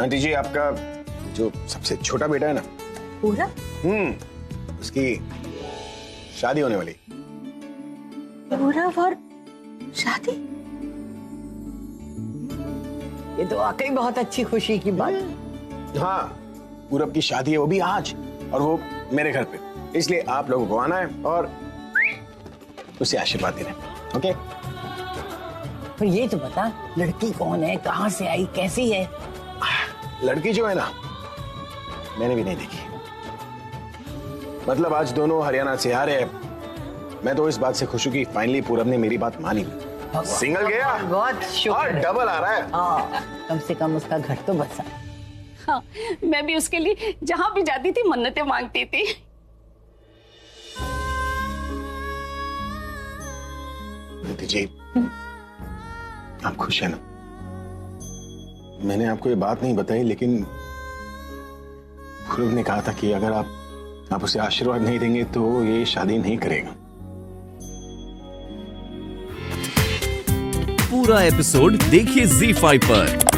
Aunty जी, आपका जो सबसे छोटा बेटा है ना, पूरा उसकी शादी होने वाली। पूरा और शादी? ये तो वाकई बहुत अच्छी खुशी की बात। हाँ, पूरब की शादी है, वो भी आज, और वो मेरे घर पे। इसलिए आप लोगों को आना है और उसे आशीर्वाद देना है। ओके? पर ये तो बता, लड़की कौन है, कहाँ से आई, कैसी है? लड़की जो है ना, मैंने भी नहीं देखी। मतलब आज दोनों हरियाणा से आ रहे हैं। मैं तो इस बात से खुश हूँ कि फाइनली पूरब ने मेरी बात मानी। सिंगल गया बहुत शुक्र और डबल आ रहा है। हाँ, कम से कम उसका घर तो बसा। हाँ, मैं भी उसके लिए जहाँ भी जाती थी मन्नतें मांगती थी। जी, आप खुश हैं ना? मैंने आपको ये बात नहीं बताई, लेकिन पूरब ने कहा था कि अगर आप उसे आशीर्वाद नहीं देंगे तो ये शादी नहीं करेगा। पूरा एपिसोड देखिए ZEE5 पर।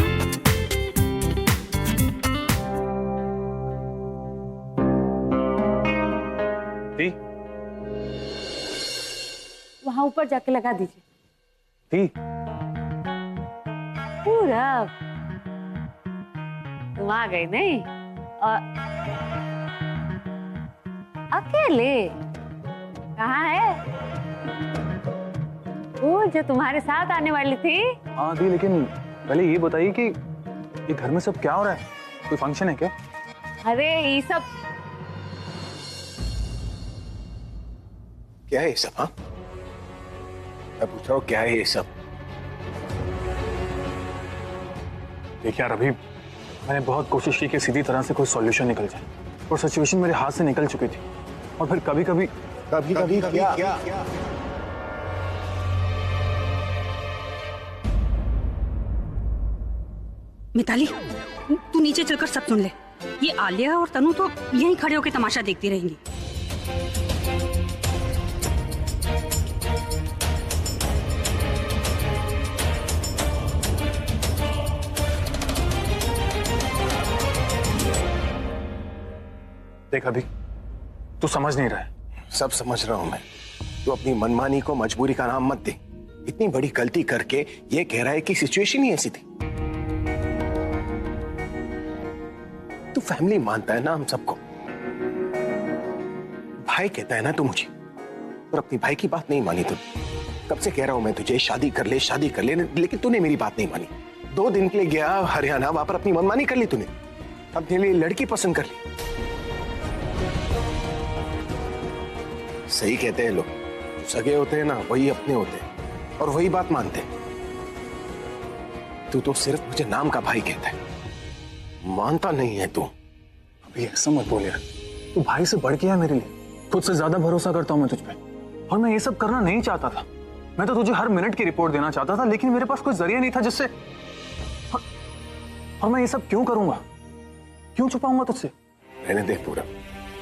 वहां ऊपर जाके लगा दीजिए। पूरा तुम आ गई नहीं? और अकेले कहाँ है वो जो तुम्हारे साथ आने वाली थी? हाँ दी, लेकिन पहले ये बताइए कि ये घर में सब क्या हो रहा है? कोई फंक्शन है क्या? अरे ये सब क्या है ये सब? हाँ, मैं पूछ रहा हूँ, क्या है ये सब? देखिए यार, अभी मैंने बहुत कोशिश की कि सीधी तरह से कोई सॉल्यूशन निकल जाए, और सिचुएशन मेरे हाथ से निकल चुकी थी। और फिर कभी कभी क्या? मिताली, तू नीचे चलकर सब सुन ले। ये आलिया और तनु तो यहीं खड़े होकर तमाशा देखती रहेंगी। देख, अभी तू समझ नहीं रहा है। सब समझ रहा हूं मैं। तू अपनी मनमानी को मजबूरी का नाम मत दे। इतनी बड़ी गलती करके ये कह रहा है कि सिचुएशन ही ऐसी थी। तू फैमिली मानता है ना हम सबको। भाई कहता है ना तू मुझे, और अपनी भाई की बात नहीं मानी तू। कब से कह रहा हूं मैं तुझे, शादी कर ले, लेकिन तूने मेरी बात नहीं मानी। 2 दिन के लिए गया हरियाणा, वहां पर अपनी मनमानी कर ली तूने। अपने लिए लड़की पसंद कर ली। सही कहते हैं लोग, सगे होते हैं ना वही अपने होते हैं, और वही बात मानते हैं। तू तो सिर्फ मुझे नाम का भाई कहता है, मानता नहीं है तू। अभी ऐसा मत बोल यार, तू भाई से बढ़ के है मेरे लिए। खुद से ज्यादा भरोसा करता हूं मैं तुझ पे, और मैं ये सब करना नहीं चाहता था। मैं तो तुझे हर मिनट की रिपोर्ट देना चाहता था, लेकिन मेरे पास कोई जरिया नहीं था जिससे। और मैं ये सब क्यों करूंगा, क्यों छुपाऊंगा तुझसे? रहने दे पूरा।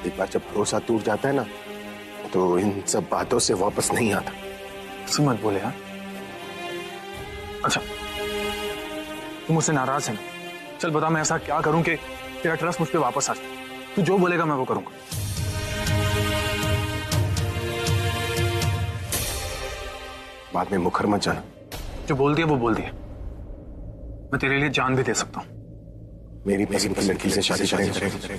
एक बार जब भरोसा टूट जाता है ना, तो इन सब बातों से वापस नहीं आता। ऐसे मत बोले यार। अच्छा, तू मुझसे नाराज है ना? चल बता, मैं ऐसा क्या करूं कि तेरा ट्रस्ट मुझ पे वापस आ जाए? तू जो बोलेगा मैं वो करूंगा। बाद में मुखर मत जाना। जो बोल दिया वो बोल दिया। मैं तेरे लिए जान भी दे सकता हूं। मेरी पसंद की लड़की से शादी करेंगे।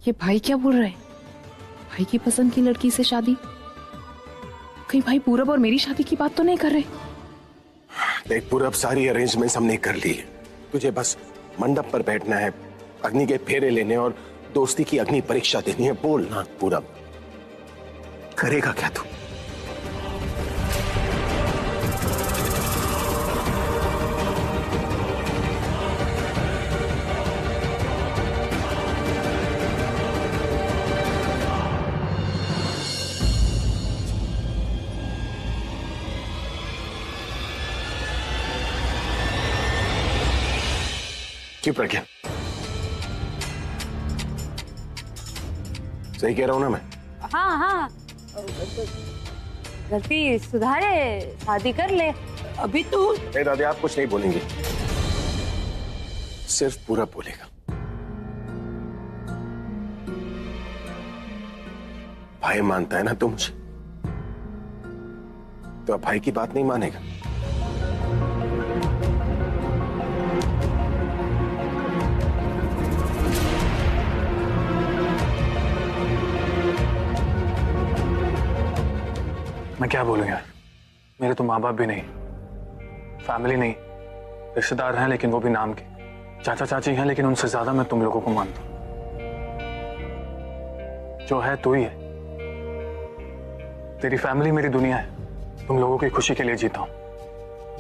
ये भाई क्या बोल रहे हैं? भाई की पसंद की लड़की से शादी? कहीं भाई पूरब और मेरी शादी की बात तो नहीं कर रहे? देख पूरब, सारी अरेंजमेंट्स हमने कर ली है। तुझे बस मंडप पर बैठना है, अग्नि के फेरे लेने और दोस्ती की अग्नि परीक्षा देनी है। बोल ना पूरब, करेगा क्या तू? चुप रह गया। सही कह रहा हूं ना मैं? हाँ हाँ, गलती सुधारे, शादी कर ले। अभी तू दादी, आप कुछ नहीं बोलेंगे। सिर्फ पूरा बोलेगा। भाई मानता है ना तो मुझे, तो अब भाई की बात नहीं मानेगा। मैं क्या बोलूं यार, मेरे तो माँ बाप भी नहीं, फैमिली नहीं, रिश्तेदार हैं लेकिन वो भी नाम के, चाचा चाची हैं लेकिन उनसे ज्यादा मैं तुम लोगों को मानता हूं। जो है तू ही है, तेरी फैमिली मेरी दुनिया है, तुम लोगों की खुशी के लिए जीता हूं।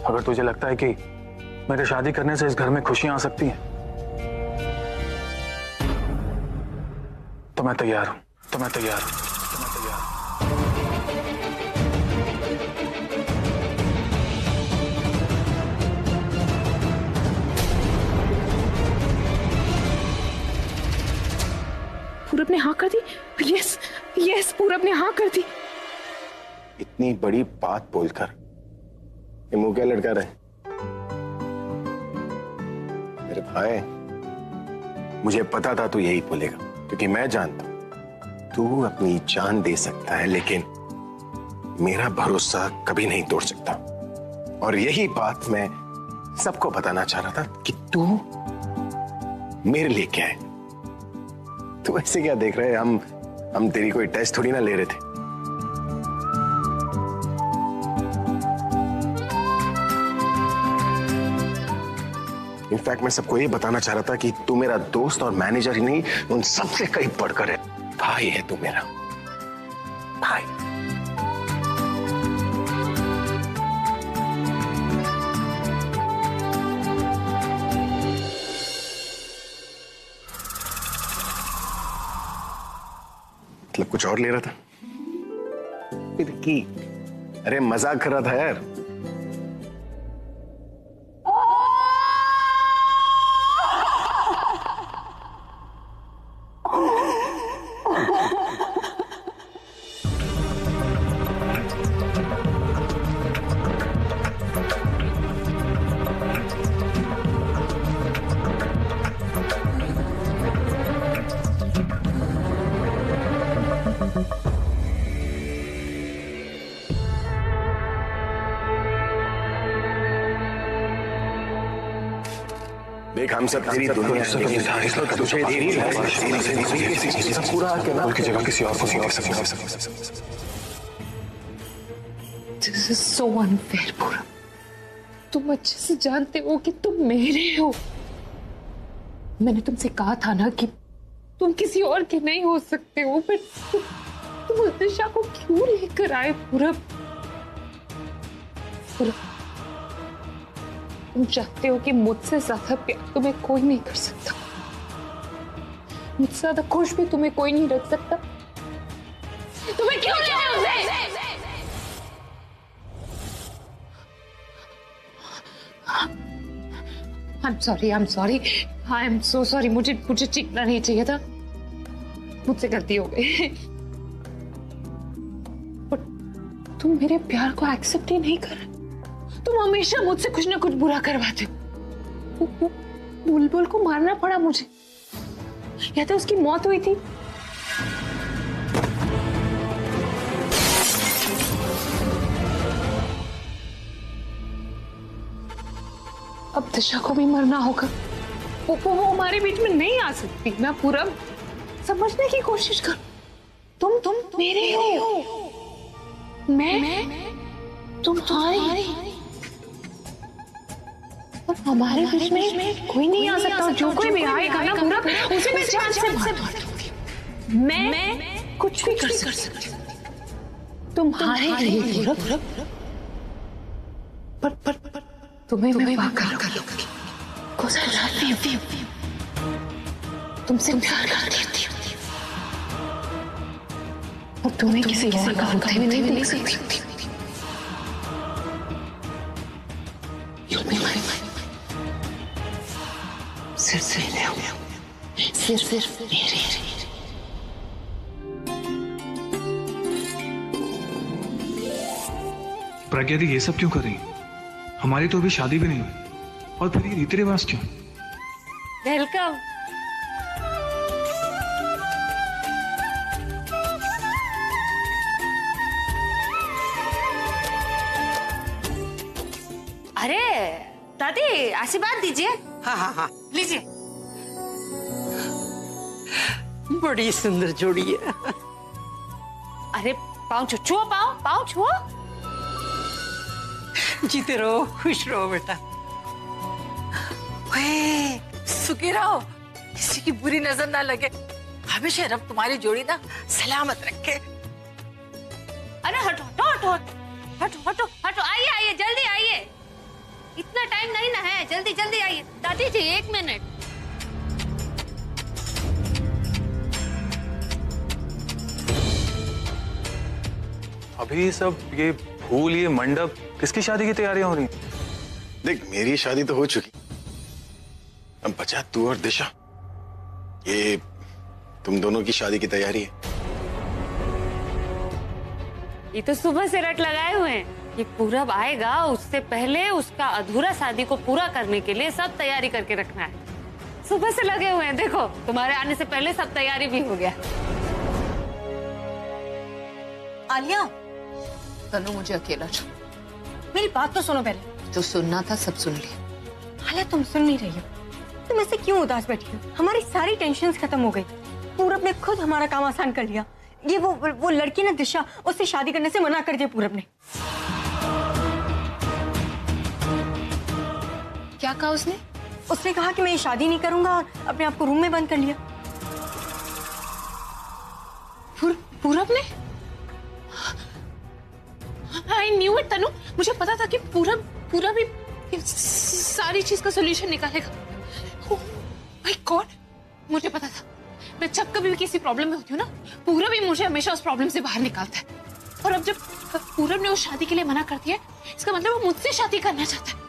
अगर तुझे लगता है कि मेरे शादी करने से इस घर में खुशियां आ सकती हैं तो मैं तैयार हूं, तो मैं तैयार हूं, तो मैं तैयार हूं। पूरब ने हाँ कर दी। यस यस, पूरब ने हाँ कर दी। इतनी बड़ी बात बोलकर ये मुंह क्या लटका रहे? मेरे भाई, मुझे पता था तू यही बोलेगा, क्योंकि मैं जानता हूं तू अपनी जान दे सकता है लेकिन मेरा भरोसा कभी नहीं तोड़ सकता। और यही बात मैं सबको बताना चाह रहा था कि तू मेरे लिए क्या है। तू ऐसे क्या देख रहे हैं? हम तेरी कोई टेस्ट थोड़ी ना ले रहे थे। इनफैक्ट मैं सबको ये बताना चाह रहा था कि तू मेरा दोस्त और मैनेजर ही नहीं, उन सबसे कहीं बढ़कर है। भाई है तू मेरा भाई। मतलब कुछ और ले रहा था फिर की? अरे मजाक कर रहा था यार। देख, हम सब तेरी दुनिया है, तुझे पूरा अकेला की जगह किसी और को नहीं कर सकता। This is so unfair, पूरब। तुम अच्छे से जानते हो कि तुम मेरे हो। मैंने तुमसे कहा था ना कि तुम किसी और के नहीं हो सकते हो, पर तुम उस दिशा को क्यों लेकर आए पूरब? तुम चाहते हो कि मुझसे ज्यादा प्यार तुम्हें कोई नहीं कर सकता, मुझसे ज्यादा खुश भी तुम्हें कोई नहीं रख सकता। तुम्हें क्यों ले आए उसे? I'm sorry, I am so sorry। मुझे चीखना नहीं चाहिए था, मुझसे गलती हो गई। पर तुम मेरे प्यार को एक्सेप्ट ही नहीं कर। तुम हमेशा मुझसे कुछ ना कुछ बुरा करवाते हो। बुलबुल को मारना पड़ा मुझे, या तो उसकी मौत हुई थी। अब दिशा को भी मरना होगा। वो हमारे बीच में नहीं आ सकती। मैं पूरा समझने की कोशिश कर। तुम मेरे हो, मैं तुम्हारी। हमारे बीच में कोई नहीं आ सकता। जो कोई भी आएगा ना पूरा, उसे मैं जान से मार दूंगी। मैं कुछ भी कर सकती हूँ तुम्हारे लिए पूरा। पर तुम्हें मैं पाकर रखूंगी। तुमसे प्यार करती हूँ और तुम्हें किसी और का होते हुए नहीं देख सकती। सिर्फ मेरे। प्रज्ञा दी ये सब क्यों कर रही? हमारी तो अभी शादी भी नहीं हुई, और फिर ये रीति रिवाज क्यों? वेलकम। अरे दादी आशीर्वाद दीजिए। हाँ हाँ हाँ, लीजिए। बड़ी सुंदर जोड़ी है। अरे पाँव छुओ, पाँव छुओ। जीते रहो, खुश रहो बेटा। ओए, सुखी रहो, किसी की बुरी नजर ना लगे। हमेशा रब तुम्हारी जोड़ी ना सलामत रखे। अरे हटो हटो हटो हटो हटो हटो, आइए आइए, जल्दी आइए। इतना टाइम नहीं ना है, जल्दी जल्दी आइए। दादी जी 1 मिनट। अभी सब ये फूल, ये मंडप, किसकी शादी की तैयारियां हो रही हैं? देख, मेरी शादी तो हो चुकी, अब बचा तू और दिशा। ये तुम दोनों की शादी की तैयारी है। ये तो सुबह से रट लगाए हुए हैं। ये पूरब आएगा, उससे पहले उसका अधूरा शादी को पूरा करने के लिए सब तैयारी करके रखना है। सुबह से लगे हुए हैं। देखो, तुम्हारे आने से पहले सब तैयारी भी हो गया। आलिया, तनु मुझे अकेला छोड़। मेरी बात तो सुनो पहले। जो सुनना था सब सुन लिया। आलिया, तुम सुन नहीं रही हो। तुम ऐसे क्यों उदास बैठी हो? हमारी सारी टेंशन्स खत्म हो गई। पूरब ने खुद हमारा काम आसान कर लिया। ये वो लड़की ना दिशा, उससे शादी करने से मना कर दिया पूरब ने। क्या कहा उसने? उसने कहा कि मैं ये शादी नहीं करूंगा और अपने आप को रूम में बंद कर लिया। पूरब ने? आई न्यू इट तनु। मुझे पता था कि पूरब ही सारी चीज का सोल्यूशन निकालेगा। माय गॉड, मुझे पता था। मैं जब कभी भी किसी प्रॉब्लम में होती हूँ ना, पूरब ही मुझे हमेशा उस प्रॉब्लम से बाहर निकालता है। और अब जब पूरब ने उस शादी के लिए मना कर दिया, इसका मतलब वो मुझसे शादी करना चाहता है।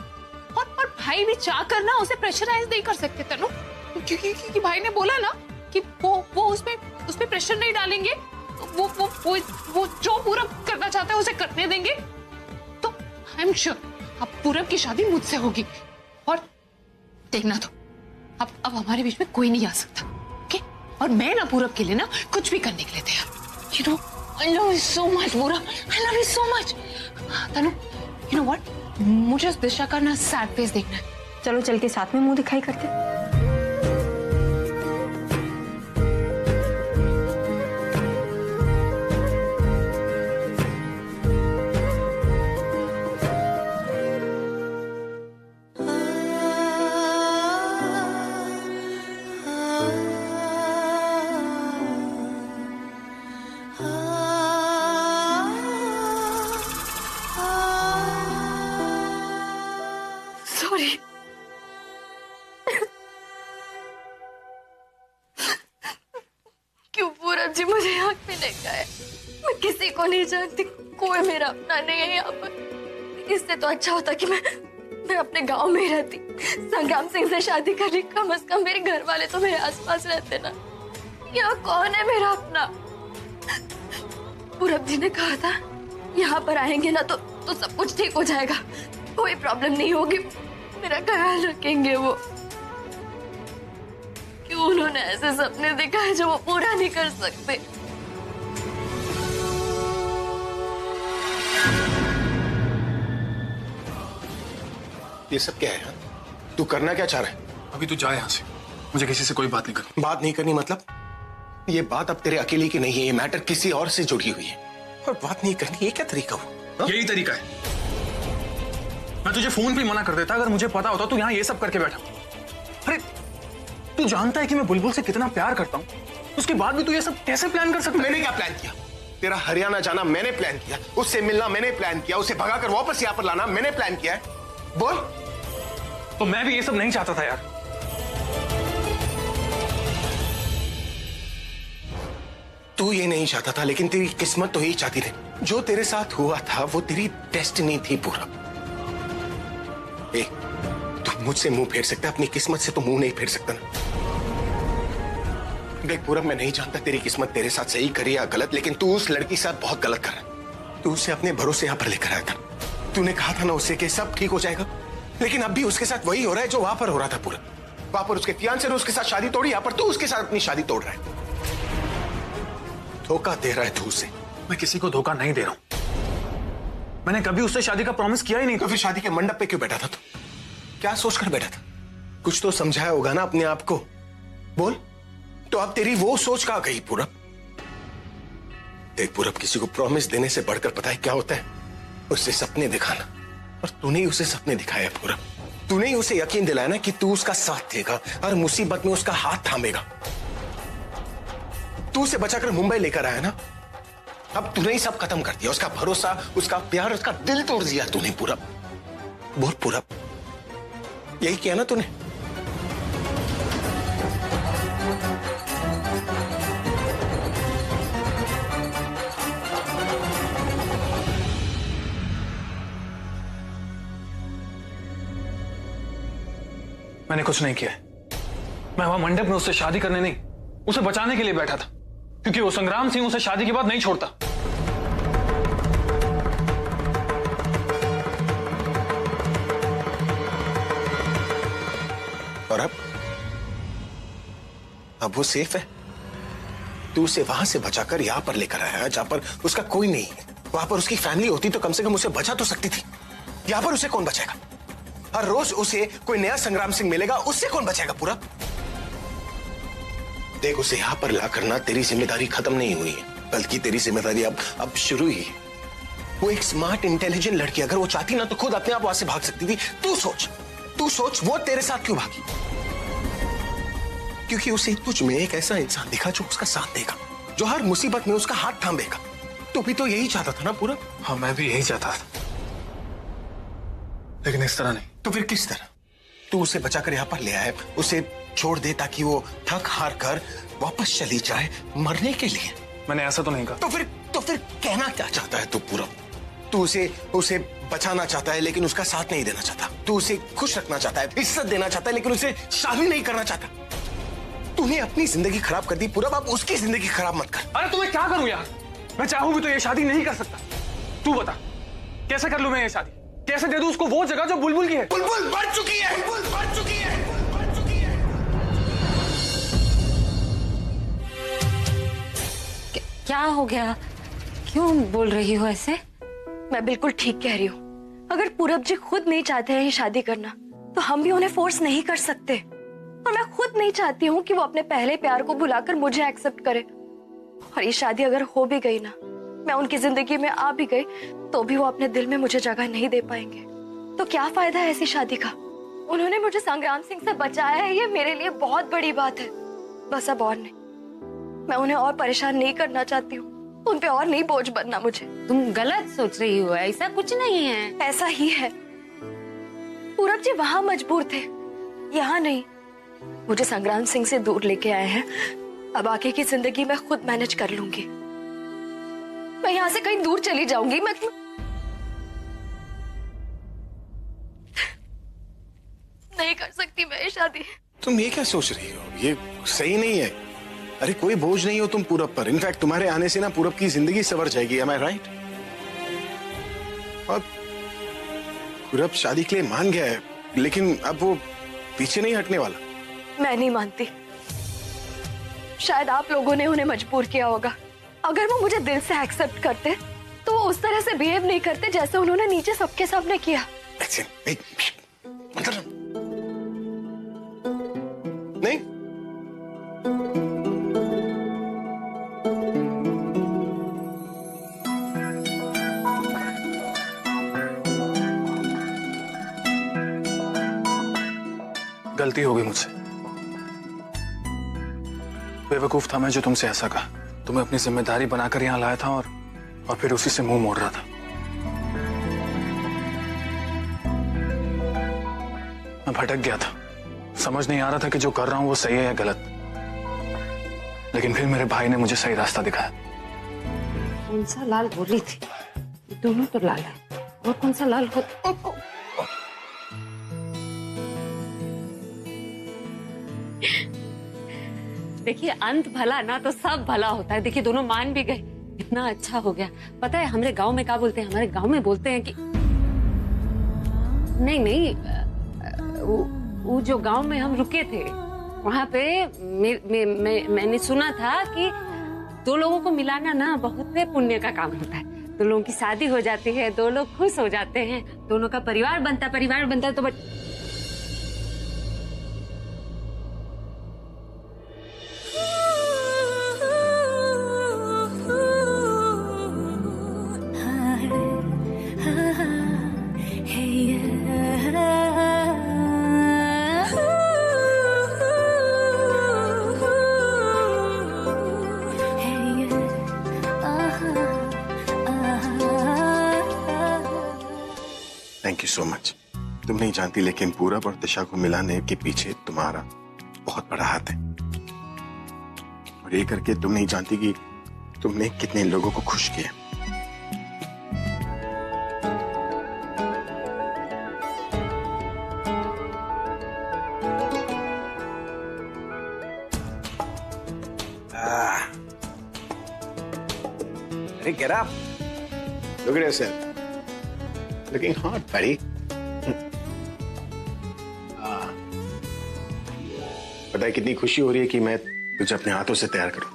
और भाई भी चाह कर ना उसे प्रेशराइज नहीं कर सकते तनु, क्योंकि भाई ने बोला ना कि वो उस पे प्रेशर नहीं डालेंगे। वो जो पूरब करना चाहता है उसे करने देंगे। तो आई एम श्योर अब पूरब की शादी मुझसे होगी। और देखना तो अब हमारे बीच में कोई नहीं आ सकता। ओके? और मैं ना पूरब के लिए ना कुछ भी करने के लिए तैयार। You know, I love you so much Purab, I love you so much. Tanu, you know what, मुझे उस दिशा का ना सैड फेस देखना है। चलो चल के साथ में मुंह दिखाई करते। सॉरी। क्यों पूरब जी मुझे आँख में लेकर आए? मैं किसी को नहीं जानती, कोई मेरा अपना नहीं है यहाँ पर। इससे तो अच्छा होता कि मैं अपने गांव में रहती, संग्राम सिंह से शादी कर ली। कम से कम मेरे घर वाले तो मेरे आसपास रहते ना। यहाँ कौन है मेरा अपना? पूरब जी ने कहा था यहाँ पर आएंगे ना तो सब कुछ ठीक हो जाएगा, कोई प्रॉब्लम नहीं होगी, मेरा ख्याल रखेंगे वो। क्यों उन्होंने ऐसे सपने दिखाए जो वो पूरा नहीं कर सकते? ये सब क्या है? तू करना क्या चाह रहा है? अभी तू जा यहाँ से, मुझे किसी से कोई बात नहीं करनी। बात नहीं करनी मतलब? ये बात अब तेरे अकेले की नहीं है, ये मैटर किसी और से जुड़ी हुई है। और बात नहीं करनी, ये क्या तरीका हुआ? यही तरीका है। मैं तुझे फोन पे मना कर देता अगर मुझे पता होता तू यहाँ ये सब करके बैठा। अरे तू जानता है कि मैं बुलबुल से कितना प्यार करता हूँ, उसके बाद भी तू ये सब कैसे प्लान कर सकता है? मैंने क्या प्लान किया? तेरा हरियाणा जाना मैंने प्लान किया, उससे मिलना मैंने प्लान किया, उसे भगाकर वापस यहाँ पर लाना मैंने प्लान किया है। बोल। तो मैं भी ये सब नहीं चाहता था यार। तू ये नहीं चाहता था, लेकिन तेरी किस्मत तो यही चाहती थी। जो तेरे साथ हुआ था वो तेरी डेस्टिनी थी पूरब। तू मुझसे मुंह फेर सकता, अपनी किस्मत से तो मुंह नहीं फेर सकता ना। देख पूरब, मैं नहीं जानता तेरी किस्मत तेरे साथ सही करे या गलत, लेकिन तू उस लड़की के साथ बहुत गलत कर रहा है। तू उसे अपने भरोसे यहां पर लेकर आया था। तूने कहा था ना उससे कि सब ठीक हो जाएगा, लेकिन अब भी उसके साथ वही हो रहा है जो वहां पर हो रहा था पूरब। वहां पर उसके फियांसे ने उसके साथ शादी तोड़ी, यहाँ पर तू उसके साथ अपनी शादी तोड़ रहा है। धोखा दे रहा है तू उसे। मैं किसी को धोखा नहीं दे रहा हूं। मैंने कभी उससे शादी का प्रॉमिस किया ही नहीं। तो फिर शादी के मंडप पे क्यों बैठा था तू? क्या सोचकर बैठा था? कुछ तो समझाया होगा ना अपने आप को। बोल, तो अब तेरी वो सोच कहां गई पूरब? देख पूरब, किसी को प्रॉमिस देने से बढ़कर पता है क्या होता है? उससे सपने दिखाना। और तूने ही उसे सपने दिखाया पूरब। तूने ही उसे यकीन दिलाया ना कि तू उसका साथ देगा, हर मुसीबत में उसका हाथ थामेगा। तू उसे बचाकर मुंबई लेकर आया ना, अब तूने ही सब खत्म कर दिया। उसका भरोसा, उसका प्यार, उसका दिल तोड़ दिया तूने पूरब। बोल पूरब, यही किया ना तूने? मैंने कुछ नहीं किया। मैं वहां मंडप में उससे शादी करने नहीं, उसे बचाने के लिए बैठा था, क्योंकि वो संग्राम सिंह उसे शादी के बाद नहीं छोड़ता। और अब वो सेफ है। तू उसे वहां से बचाकर यहां पर लेकर आया जहां पर उसका कोई नहीं है। वहां पर उसकी फैमिली होती तो कम से कम उसे बचा तो सकती थी। यहां पर उसे कौन बचाएगा? हर रोज उसे कोई नया संग्राम सिंह मिलेगा, उससे कौन बचाएगा पूरा? देख, उसे यहां पर ला करना तेरी जिम्मेदारी खत्म नहीं हुई है, बल्कि तेरी जिम्मेदारी अब शुरू ही है। वो एक स्मार्ट इंटेलिजेंट लड़की, अगर वो चाहती ना तो खुद अपने आप वहां से भाग सकती थी। तू सोच वो तेरे साथ क्यों भागी? क्योंकि उसे तुझ में एक ऐसा इंसान दिखा जो उसका साथ देगा, जो हर मुसीबत में उसका हाथ थामेगा। तू भी तो यही चाहता था ना पूरा? हाँ, मैं भी यही चाहता था, लेकिन इस तरह नहीं। तो फिर किस तरह? तू उसे बचाकर यहां पर ले आया, उसे छोड़ दे ताकि वो थक हार कर वापस चली जाए मरने के लिए। मैंने ऐसा तो नहीं कहा। तो फिर कहना क्या चाहता है तू पूरा? तू उसे बचाना चाहता है लेकिन उसका साथ नहीं देना चाहता। तू उसे खुश रखना चाहता है, इज्जत देना चाहता है, लेकिन उसे शादी नहीं करना चाहता। तूने अपनी जिंदगी खराब कर दी पूरा, अब उसकी जिंदगी खराब मत कर। अरे तुम्हें क्या करूं यार? मैं चाहूं भी तो ये शादी नहीं कर सकता। तू बता, कैसे कर लूं मैं ये शादी? कैसे दे दूं उसको वो जगह जो बुलबुल की है? बुलबुल मर चुकी है, बुलबुल मर चुकी है, मर चुकी है। क्या हो गया? क्यों बोल रही हो ऐसे? मैं बिल्कुल ठीक कह रही हूँ। अगर पूरब जी खुद नहीं चाहते हैं ये शादी करना, तो हम भी उन्हें फोर्स नहीं कर सकते। और मैं खुद नहीं चाहती हूँ कि वो अपने पहले प्यार को भुलाकर मुझे एक्सेप्ट करे। और ये शादी अगर हो भी गई ना, मैं उनकी जिंदगी में आ भी गई, तो भी वो अपने दिल में मुझे जगह नहीं दे पाएंगे। तो क्या फायदा है ऐसी शादी का? उन्होंने मुझे संग्राम सिंह से बचाया है, ये मेरे लिए बहुत बड़ी बात है। बस अब और नहीं, मैं उन्हें और परेशान नहीं करना चाहती हूँ, उन पे और नहीं बोझ बनना मुझे। तुम गलत सोच रही हो, ऐसा कुछ नहीं है। ऐसा ही है। पूरब जी वहां मजबूर थे, यहाँ नहीं। मुझे संग्राम सिंह से दूर लेके आए हैं। अब आगे की जिंदगी मैं खुद मैनेज कर लूंगी। मैं यहाँ से कहीं दूर चली जाऊंगी। मैं नहीं कर सकती मैं ये शादी। तुम ये क्या सोच रही हो? ये सही नहीं है। अरे कोई बोझ नहीं हो तुम पूरब पर। इनफैक्ट तुम्हारे आने से ना पूरब की जिंदगी संवर जाएगी। एम आई राइट? और पूरब शादी के लिए मान गया है, लेकिन अब वो पीछे नहीं हटने वाला। मैं नहीं मानती। शायद आप लोगों ने उन्हें मजबूर किया होगा। अगर वो मुझे दिल से एक्सेप्ट करते, तो वो उस तरह से बिहेव नहीं करते जैसे उन्होंने नीचे सबके सामने किया। मतलब नहीं। गलती हो गई मुझसे। बेवकूफ था मैं जो तुमसे ऐसा कहा। तुम्हें अपनी जिम्मेदारी बनाकर यहां लाया था और फिर उसी से मुंह मोड़ रहा था। मैं भटक गया था, समझ नहीं आ रहा था कि जो कर रहा हूं वो सही है या गलत। लेकिन फिर मेरे भाई ने मुझे सही रास्ता दिखाया। कौन सा लाल बोली थी? दोनों तो लाल है, और कौन सा लाल होता? देखिए, अंत भला ना तो सब भला होता है। देखिए, दोनों मान भी गए, इतना अच्छा हो गया। पता है हमारे गांव में क्या बोलते हैं? हमारे गांव में बोलते हैं कि नहीं, वो जो गांव में हम रुके थे वहाँ पे मैंने सुना था कि दो लोगों को मिलाना ना बहुत पुण्य का काम होता है। दो लोगों की शादी हो जाती है, दो लोग खुश हो जाते हैं, दोनों का परिवार बनता है तो थैंक यू सो मच। तुम नहीं जानती लेकिन पूरब और दिशा को मिलाने के पीछे तुम्हारा बहुत बड़ा हाथ है। और ये करके तुम नहीं जानती कि तुमने कितने लोगों को खुश किया। अरे get up. Look at yourself. Looking hot, buddy. पता है कितनी खुशी हो रही है कि मैं तुझे अपने हाथों से तैयार करूं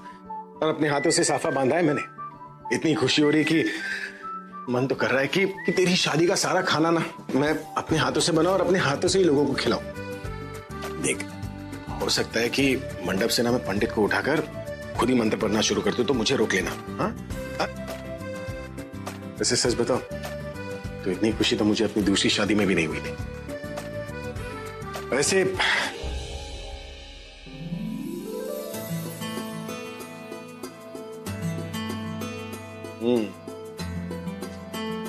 और अपने हाथों से साफा बांधा है मैंने। इतनी खुशी हो रही है कि मन तो कर रहा है कि तेरी शादी का सारा खाना ना मैं अपने हाथों से बनाऊं और अपने हाथों से ही लोगों को खिलाऊं। देख, हो सकता है कि मंडप से ना मैं पंडित को उठाकर खुद ही मंत्र पढ़ना शुरू कर दूं तो मुझे रोक लेना। हाँ, वैसे सच बताओ तो इतनी खुशी तो मुझे अपनी दूसरी शादी में भी नहीं हुई थी। वैसे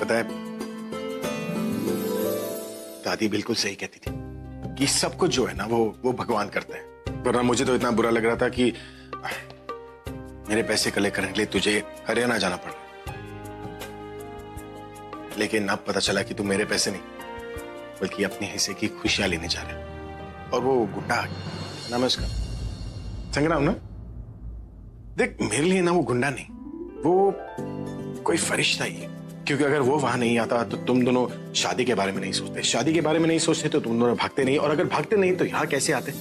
पता है दादी बिल्कुल सही कहती थी कि सब कुछ जो है ना वो भगवान करते हैं। वरना मुझे तो इतना बुरा लग रहा था कि मेरे पैसे कलेक्ट करने के लिए तुझे हरियाणा जाना पड़ा, लेकिन अब पता चला कि तू मेरे पैसे नहीं बल्कि अपने हिस्से की खुशियां लेने जा रहा है। और वो गुंडा नाम है उसका संग्राम ना। देख, मेरे लिए ना वो गुंडा नहीं, वो कोई फरिश्ता ही है। क्योंकि अगर वो वहां नहीं आता तो तुम दोनों शादी के बारे में नहीं सोचते, शादी के बारे में नहीं सोचते तो तुम दोनों भागते नहीं, और अगर भागते नहीं तो यहाँ कैसे आते?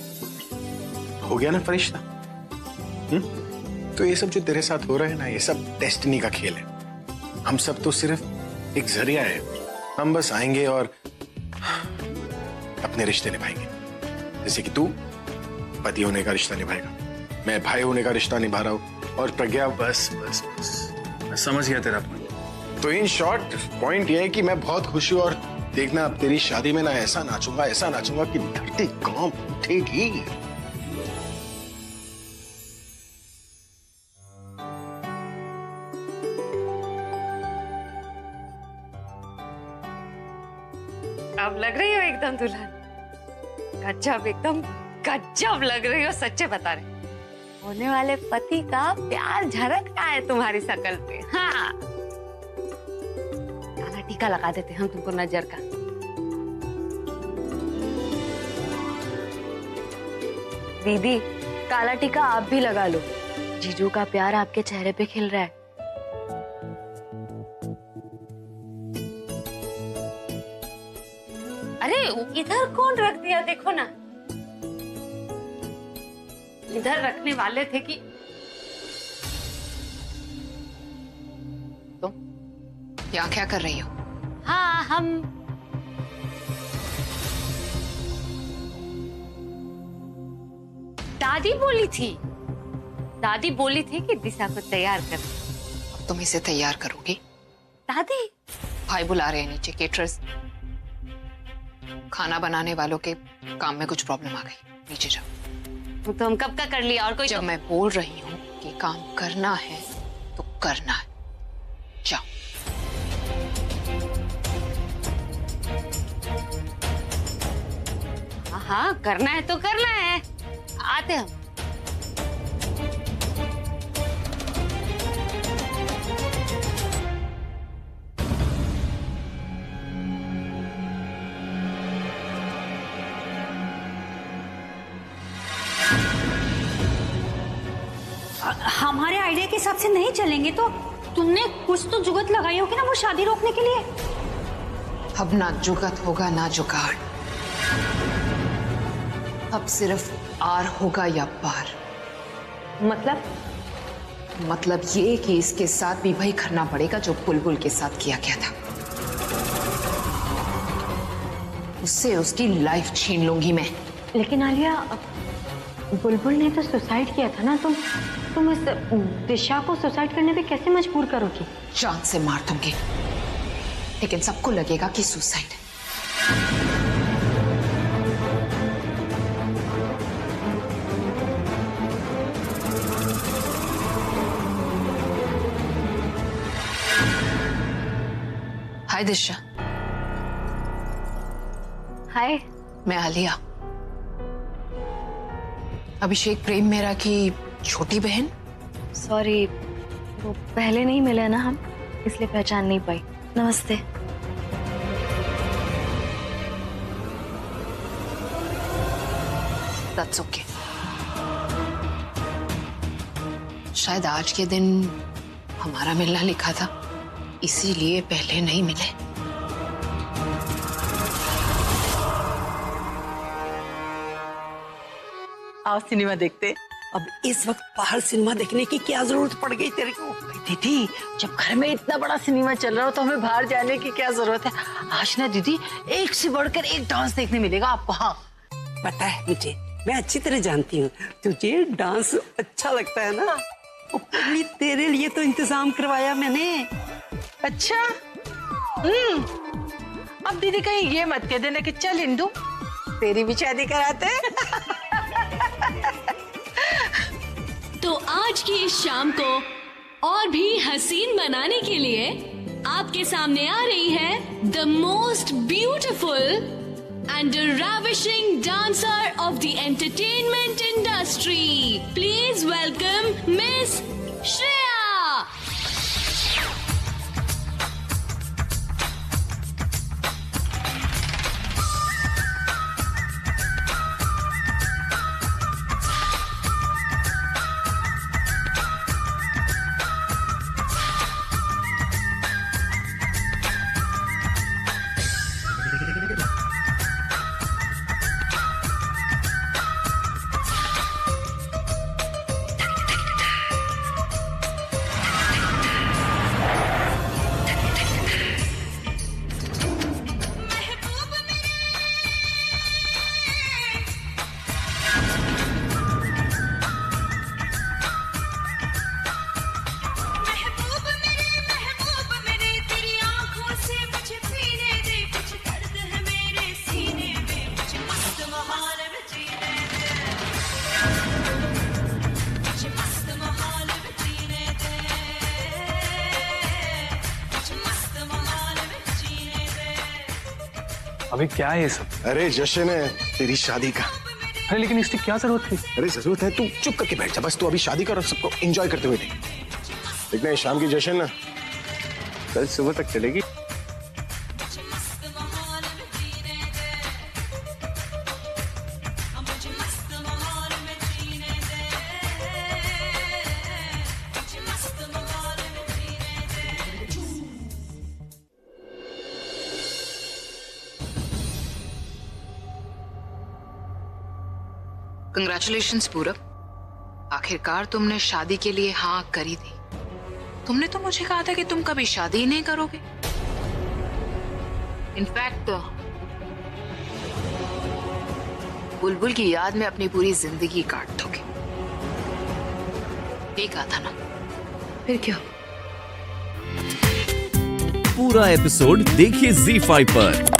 हो गया ना फरिश्ता। तो ये सब जो तेरे साथ हो रहा है ना, ये सब डेस्टिनी का खेल है। हम सब तो सिर्फ एक जरिया है। हम बस आएंगे और अपने रिश्ते निभाएंगे। जैसे कि तू पति होने का रिश्ता निभाएगा, मैं भाई होने का रिश्ता निभा रहा हूं, और प्रज्ञा बस बस बस। मैं समझ गया तेरा पॉइंट। तो इन शॉर्ट पॉइंट ये है कि मैं बहुत खुश हूं, और देखना अब तेरी शादी में ना ऐसा नाचूंगा कि धरती कांप उठेगी। अब लग रही हो एकदम दुल्हन। गजब, एकदम गजब लग रही हो, सच्चे बता रहे। होने वाले पति का प्यार झलक रहा है तुम्हारी शक्ल पे। हाँ, काला टीका लगा देते हम तुमको नजर का। दीदी, काला टीका आप भी लगा लो, जीजू का प्यार आपके चेहरे पे खिल रहा है। अरे इधर कौन रख दिया? देखो ना, इधर रखने वाले थे कि तुम यहाँ क्या कर रही हो? हाँ, हम दादी बोली थी कि दिशा को तैयार कर। अब तुम इसे तैयार करोगी? दादी, भाई बुला रहे हैं नीचे, केटरर्स। खाना बनाने वालों के काम में कुछ प्रॉब्लम आ गई, नीचे जाओ। तो हम कब का कर लिया, और कोई जब मैं बोल रही हूँ कि काम करना है तो करना है, जाओ। हाँ, करना है तो करना है, आते हम। हमारे आइडिया के हिसाब से नहीं चलेंगे तो तुमने कुछ तो जुगत लगाई होगी ना वो शादी रोकने के लिए। अब ना जुगत होगा ना जुगाड़। अब सिर्फ आर होगा या पार। मतलब ये कि इसके साथ भी वही करना पड़ेगा जो बुलबुल के साथ किया गया था। उससे उसकी लाइफ छीन लूंगी मैं। लेकिन आलिया, बुलबुल ने तो सुसाइड किया था ना, तुम इस दिशा को सुसाइड करने पे कैसे मजबूर करोगी? जान से मार दूंगी, लेकिन सबको लगेगा कि सुसाइड। हाय दिशा। हाय। मैं आलिया, अभिषेक प्रेम मेरा की छोटी बहन। सॉरी, वो पहले नहीं मिले ना हम, इसलिए पहचान नहीं पाई। नमस्ते। That's okay. शायद आज के दिन हमारा मिलना लिखा था, इसीलिए पहले नहीं मिले। आओ सिनेमा देखते। अब इस वक्त बाहर सिनेमा देखने की क्या जरूरत पड़ गई तेरे को? दीदी, जब घर में इतना बड़ा सिनेमा चल रहा हो तो हमें बाहर जाने की क्या जरूरत है? आज ना दीदी, एक से बढ़कर एक डांस देखने मिलेगा आपको। हाँ, पता है मुझे, मैं अच्छी तरह जानती हूँ तुझे डांस अच्छा लगता है ना। ऊपरली तेरे लिए तो इंतजाम करवाया मैंने। अच्छा। अब दीदी कहीं ये मत कह देना कि चल इंदु, तेरी भी शादी कराते हैं। तो आज की इस शाम को और भी हसीन बनाने के लिए आपके सामने आ रही है the most beautiful and ravishing dancer of the entertainment industry. Please welcome Miss Shreya. अभी क्या है ये सब? अरे जश्न है तेरी शादी का। अरे लेकिन इसकी क्या जरूरत थी? अरे जरूरत है, तू चुप करके बैठ जा बस। तू अभी शादी कर और सबको एंजॉय करते हुए देख। देखना, शाम की जश्न ना कल सुबह तक चलेगी। कंग्रेचुलेशंस पूरब, आखिरकार तुमने शादी के लिए हाँ करी थी। तुमने तो मुझे कहा था कि तुम कभी शादी ही नहीं करोगे। इनफैक्ट बुलबुल की याद में अपनी पूरी जिंदगी काट दोगे। ये कहा था ना, फिर क्या? पूरा एपिसोड देखिए ZEE5 पर।